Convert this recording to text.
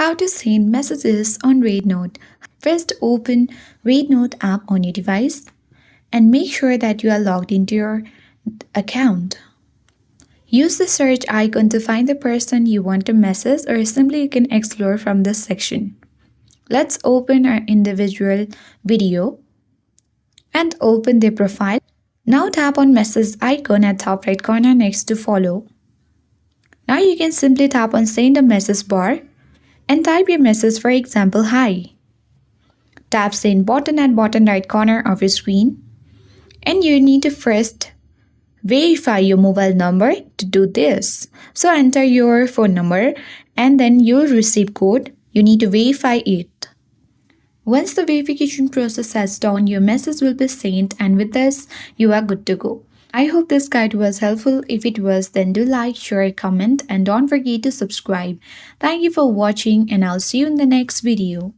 How to send messages on REDnote. First, open REDnote app on your device and make sure that you are logged into your account. Use the search icon to find the person you want to message, or simply you can explore from this section. Let's open our individual video and open their profile. Now tap on message icon at top right corner next to follow. Now you can simply tap on send a message bar and type your message, for example, hi. Tap send button at bottom right corner of your screen, and you need to first verify your mobile number to do this. So enter your phone number and then you'll receive code. You need to verify it. Once the verification process has done, your message will be sent, and with this you are good to go. I hope this guide was helpful. If it was, then do like, share, comment, and don't forget to subscribe. Thank you for watching, and I'll see you in the next video.